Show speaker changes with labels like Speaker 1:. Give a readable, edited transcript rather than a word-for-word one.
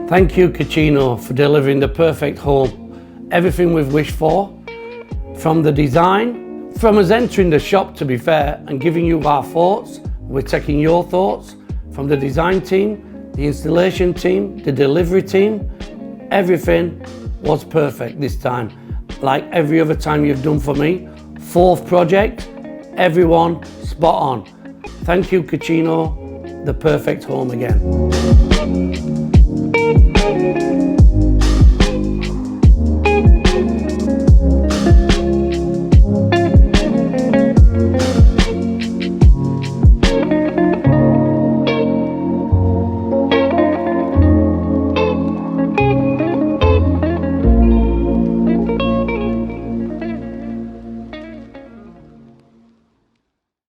Speaker 1: Thank you, Kitchino, for delivering the perfect home. Everything we've wished for, from the design, from us entering the shop, to be fair, and giving you our thoughts. We're taking your thoughts from the design team, the installation team, the delivery team. Everything was perfect this time, like every other time you've done for me. Fourth project, everyone spot on. Thank you, Kitchino, the perfect home again.